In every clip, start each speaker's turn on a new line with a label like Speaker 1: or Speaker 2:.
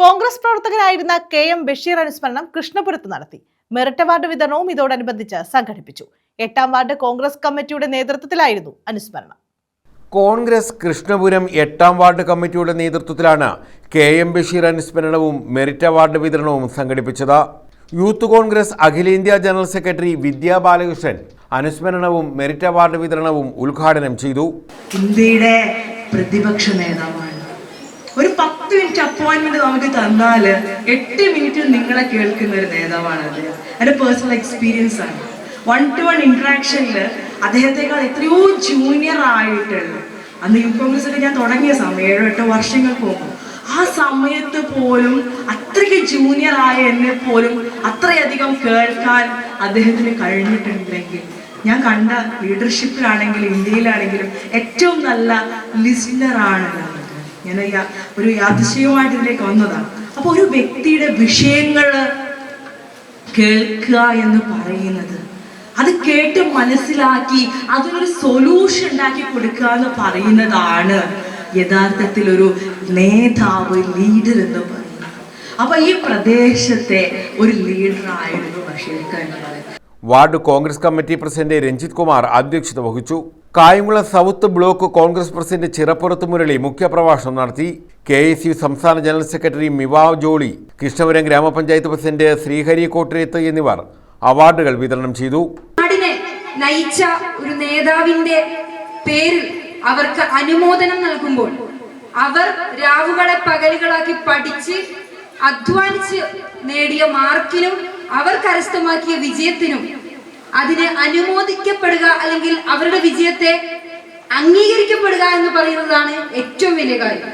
Speaker 1: Congress പ്രവർത്തകനായിരുന്ന K M. Basheer അനുസ്മരണം കൃഷ്ണപുരത്ത് നടത്തി. Merit award വിതരണവും ഇതോടനുബന്ധിച്ച് സംഘടിപ്പിച്ചു. 8ാം വാർഡ് കോൺഗ്രസ് കമ്മിറ്റിയുടെ നേതൃത്വത്തിലായിരുന്നു അനുസ്മരണം.
Speaker 2: കോൺഗ്രസ് കൃഷ്ണപുരം 8ാം വാർഡ് കമ്മിറ്റിയുടെ നേതൃത്വത്തിലാണ് കെ.എം. ബഷീർ അനുസ്മരണവും മെറിറ്റ് അവാർഡ് വിതരണവും സംഘടിപ്പിച്ചത്. യൂത്ത് കോൺഗ്രസ് അഖിലേന്ത്യാ ജനറൽ സെക്രട്ടറി വിദ്യാ ബാലകൃഷ്ണൻ അനുസ്മരണവും മെറിറ്റ് അവാർഡ് വിതരണവും ഉദ്ഘാടനം ചെയ്തു.
Speaker 3: ഇന്ത്യയുടെ പ്രതിപക്ഷ നേതാവാണ്. ഒരു 10 മിനിറ്റ് അപ്പോയിന്റ്മെന്റ് നമുക്ക് തന്നാൽ 8 മിനിറ്റിൽ നിങ്ങളെ കേൾക്കുന്ന ഒരു നേതാവാണ് അദ്ദേഹം. എൻ്റെ പേഴ്സണൽ എക്സ്പീരിയൻസ് ആണ്. 1-to-1 ഇന്ററാക്ഷനിൽ അദ്ദേഹത്തെക്കാൾ എത്രയോ ജൂനിയർ ആയിട്ടുള്ള, അന്ന് യൂത്ത് കോൺഗ്രസ് ഞാൻ തുടങ്ങിയ സമയം 7-8 വർഷങ്ങൾക്ക് മുമ്പ്, ആ സമയത്ത് പോലും അത്രയ്ക്ക് ജൂനിയർ ആയ എന്നെ പോലും അത്രയധികം കേൾക്കാൻ അദ്ദേഹത്തിന് കഴിഞ്ഞിട്ടുണ്ടെങ്കിൽ, ഞാൻ കണ്ട ലീഡർഷിപ്പിലാണെങ്കിലും ഇന്ത്യയിലാണെങ്കിലും ഏറ്റവും നല്ല ലിസ്ണറാണ്. ഞാൻ ഒരു യാദൃശ്ചികമായിട്ട് ഇതിലേക്ക് വന്നതാണ്. അപ്പോൾ ഒരു വ്യക്തിയുടെ വിഷയങ്ങൾ കേൾക്കുക എന്ന് പറയുന്നത്, അത് കേട്ട് മനസ്സിലാക്കി അതിനൊരു സൊല്യൂഷൻ ഉണ്ടാക്കി കൊടുക്കുക എന്ന് പറയുന്നതാണ് യഥാർത്ഥത്തിൽ ഒരു നേതാവ്, ലീഡർ എന്ന് പറയുന്നത്. അപ്പൊ ഈ പ്രദേശത്തെ ഒരു ലീഡറായിരുന്നു Basheer Khan.
Speaker 2: Ward Congress committee president Ranjith Kumar അധ്യക്ഷത വഹിച്ചു. Kayamkulam south block Congress president Chirappurath Murali മുഖ്യപ്രഭാഷണം നടത്തി. KSU സംസ്ഥാന ജനറൽ സെക്രട്ടറി മിവാ ജോളി, കൃഷ്ണപുരം ഗ്രാമപഞ്ചായത്ത് പ്രസിഡന്റ് ശ്രീഹരി കോട്ടയത്ത് എന്നിവർ അവാർഡുകൾ വിതരണം ചെയ്തു.
Speaker 4: നാടിനെ നയിച്ച ഒരു നേതാവിന്റെ പേരിൽ അവർക്ക് അനുമോദനം നൽകുമ്പോൾ അവർ രാവുകളെ പകലുകളാക്കി പഠിച്ച് അധ്വാനിച്ച് നേടിയ മാർക്കിനും അവർ കരസ്ഥമാക്കിയ വിജയത്തിനും അതിനെ അനുമോദിക്കപ്പെടുക അല്ലെങ്കിൽ അവരുടെ വിജയത്തെ അംഗീകരിക്കപ്പെടുക എന്ന് പറയുന്നതാണ് ഏറ്റവും വലിയ കാര്യം.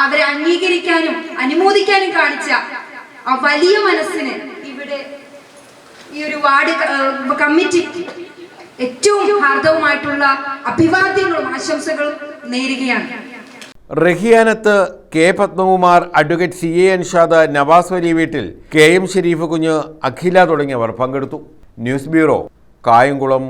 Speaker 4: അവരെ അംഗീകരിക്കാനും അനുമോദിക്കാനും കാണിച്ച ആ വലിയ മനസ്സിന് ഇവിടെ ഈ ഒരു വാർഡ് കമ്മിറ്റി ഏറ്റവും ഹാർദവുമായിട്ടുള്ള അഭിവാദ്യങ്ങളും ആശംസകളും നേരുകയാണ്.
Speaker 2: Rahiyanath K Padmakumar, advocate CA Anshad, Navas വലിയ വീട്ടിൽ, KM ഷെരീഫ് കുഞ്ഞ്, അഖില തുടങ്ങിയവർ പങ്കെടുത്തു. News bureau, Kayamkulam.